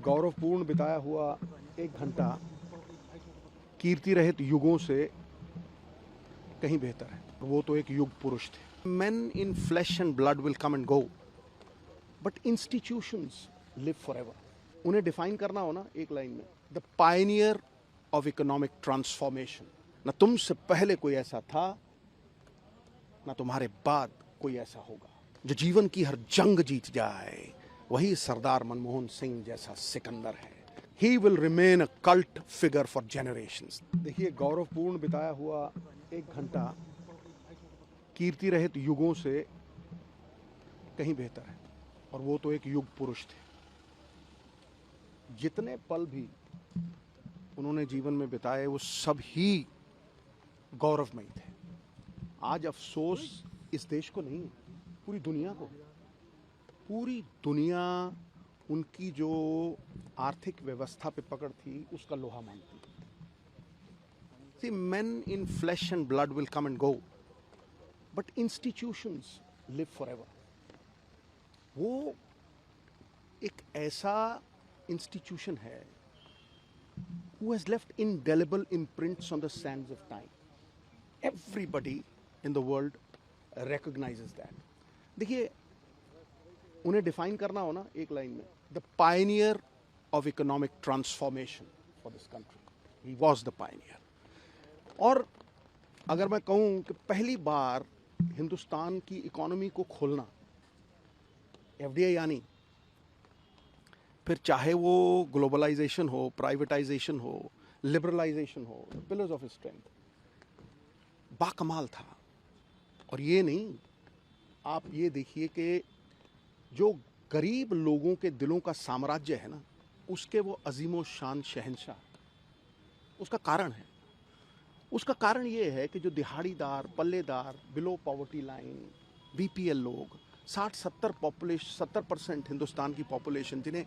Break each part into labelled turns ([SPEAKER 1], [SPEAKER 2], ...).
[SPEAKER 1] गौरवपूर्ण बिताया हुआ एक घंटा कीर्ति रहित युगों से कहीं बेहतर है। वो तो एक युग पुरुष थे। Men in flesh and blood will come and go, but institutions live forever. उन्हें डिफाइन करना हो ना एक लाइन में, the Pioneer of economic transformation. न तुमसे पहले कोई ऐसा था, न तुम्हारे बाद कोई ऐसा होगा। जो जीवन की हर जंग जीत जाए, वही सरदार मनमोहन सिंह जैसा सिकंदर है। He will remain a cult figure for generations. देखिए, गौरवपूर्ण बिताया हुआ एक घंटा कीर्ति रहित युगों से कहीं बेहतर है, और वो तो एक युग पुरुष थे। जितने पल भी उन्होंने जीवन में बिताए, वो सब ही गौरवमयी थे। आज अफसोस इस देश को नहीं, पूरी दुनिया को। पूरी दुनिया उनकी जो आर्थिक व्यवस्था पे पकड़ थी, उसका लोहा मानती। See, men in flesh and blood will come and go, but institutions live forever. वो एक ऐसा इंस्टीट्यूशन है who has left indelible imprints on the sands of time. Everybody in the world recognizes that. देखिए, उन्हें define करना हो ना एक लाइन में, the Pioneer of economic transformation for this country. He was the Pioneer. और अगर मैं कहूँ कि पहली बार हिंदुस्तान की इकोनॉमी को खोलना, एफडीआई यानी, फिर चाहे वो ग्लोबलाइजेशन हो, प्राइवेटाइजेशन हो, लिबरलाइजेशन हो, पिलर्स ऑफ स्ट्रेंथ, बाकमाल था। और ये नहीं, आप ये देखिए कि जो गरीब लोगों के दिलों का साम्राज्य है ना, उसके वो अजीमो शान शहंशाह, उसका कारण है। उसका कारण ये है कि जो दिहाड़ीदार, पल्लेदार, बिलो पॉवर्टी लाइन, बीपीएल लोग, 60-70% हिंदुस्तान की पॉपुलेशन जिन्हें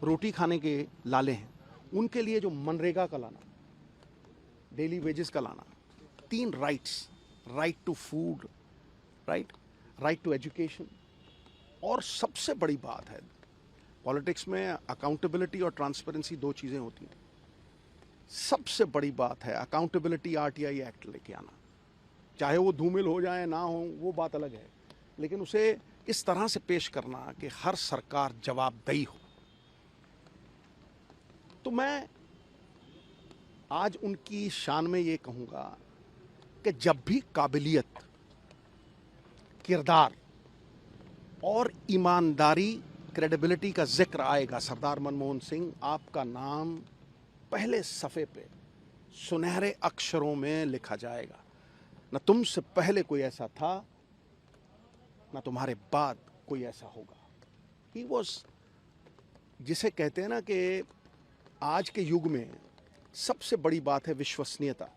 [SPEAKER 1] रोटी खाने के लाले हैं, उनके लिए जो मनरेगा का लाना, डेली वेजेस का लाना, 3 rights, right to food, right to education, और सबसे बड़ी बात है, पॉलिटिक्स में अकाउंटेबिलिटी और ट्रांसपेरेंसी 2 चीज़ें होती हैं। सबसे बड़ी बात है अकाउंटेबिलिटी, आरटीआई एक्ट लेके आना। चाहे वो धूमिल हो जाए ना हो, वो बात अलग है, लेकिन उसे इस तरह से पेश करना कि हर सरकार जवाबदेही हो। तो मैं आज उनकी शान में ये कहूँगा कि जब भी काबिलियत, किरदार और ईमानदारी, क्रेडिबिलिटी का जिक्र आएगा, सरदार मनमोहन सिंह, आपका नाम पहले सफ़े पे सुनहरे अक्षरों में लिखा जाएगा। न तुमसे पहले कोई ऐसा था, न तुम्हारे बाद कोई ऐसा होगा। ही वॉज, जिसे कहते हैं ना कि आज के युग में सबसे बड़ी बात है विश्वसनीयता।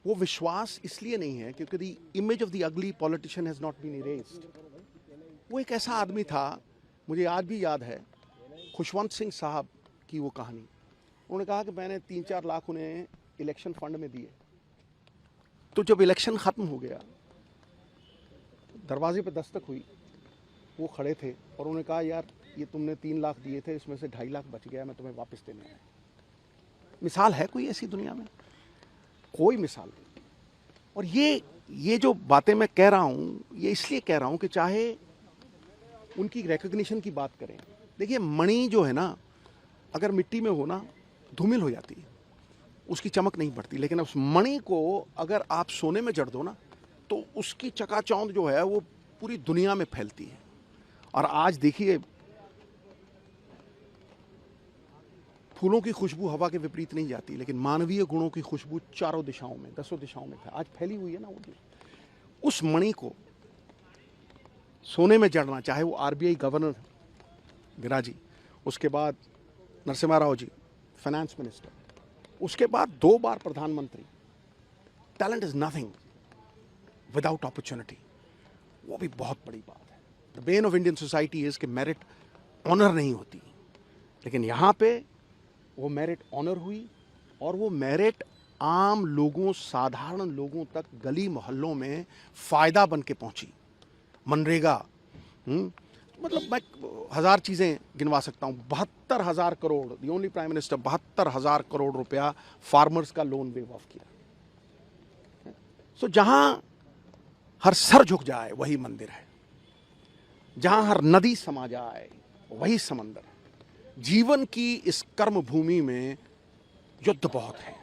[SPEAKER 1] वो विश्वास इसलिए नहीं है क्योंकि the image of the ugly politician has not been erased. वो एक ऐसा आदमी था, मुझे आज भी याद है खुशवंत सिंह साहब की वो कहानी। उन्होंने कहा कि मैंने 3-4 लाख उन्हें इलेक्शन फंड में दिए। तो जब इलेक्शन ख़त्म हो गया, दरवाजे पे दस्तक हुई, वो खड़े थे और उन्होंने कहा, यार ये तुमने 3 लाख दिए थे, इसमें से 2.5 लाख बच गया, मैं तुम्हें वापस देने आया। मिसाल है कोई ऐसी दुनिया में? कोई मिसाल नहीं। और ये जो बातें मैं कह रहा हूँ, ये इसलिए कह रहा हूँ कि चाहे उनकी रिकग्निशन की बात करें, देखिए मणि जो है ना, अगर मिट्टी में हो ना, धूमिल हो जाती है, उसकी चमक नहीं बढ़ती। लेकिन उस मणि को अगर आप सोने में जड़ दो ना, तो उसकी चकाचौंध जो है वो पूरी दुनिया में फैलती है। और आज देखिए, फूलों की खुशबू हवा के विपरीत नहीं जाती, लेकिन मानवीय गुणों की खुशबू चारों दिशाओं में, 10 दिशाओं में आज फैली हुई है ना। उस मणि को सोने में जड़ना, चाहे वो आरबीआई गवर्नर गिराजी, उसके बाद नरसिम्हा राव जी फाइनेंस मिनिस्टर, उसके बाद 2 बार प्रधानमंत्री। Talent is nothing without opportunity, वो भी बहुत बड़ी बात है। The Ben of Indian society is कि मेरिट ऑनर नहीं होती, लेकिन यहाँ पे वो मेरिट ऑनर हुई, और वो मेरिट आम लोगों, साधारण लोगों तक गली मोहल्लों में फ़ायदा बन के पहुँची। मनरेगा, मतलब मैं हजार चीज़ें गिनवा सकता हूँ। 72,000 crore, the only prime minister 72,000 crore रुपया फार्मर्स का लोन वेव ऑफ किया। सो जहां हर सर झुक जाए वही मंदिर है, जहां हर नदी समा जाए वही समंदर है। जीवन की इस कर्म भूमि में युद्ध बहुत है।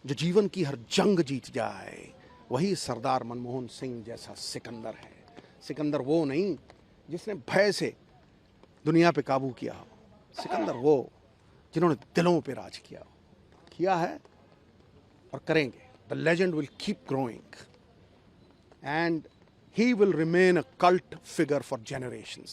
[SPEAKER 1] जो जीवन की हर जंग जीत जाए वही सरदार मनमोहन सिंह जैसा सिकंदर है। सिकंदर वो नहीं जिसने भय से दुनिया पे काबू किया हो, सिकंदर वो जिन्होंने दिलों पे राज किया है और करेंगे। The legend will keep growing and he will remain a cult figure for generations.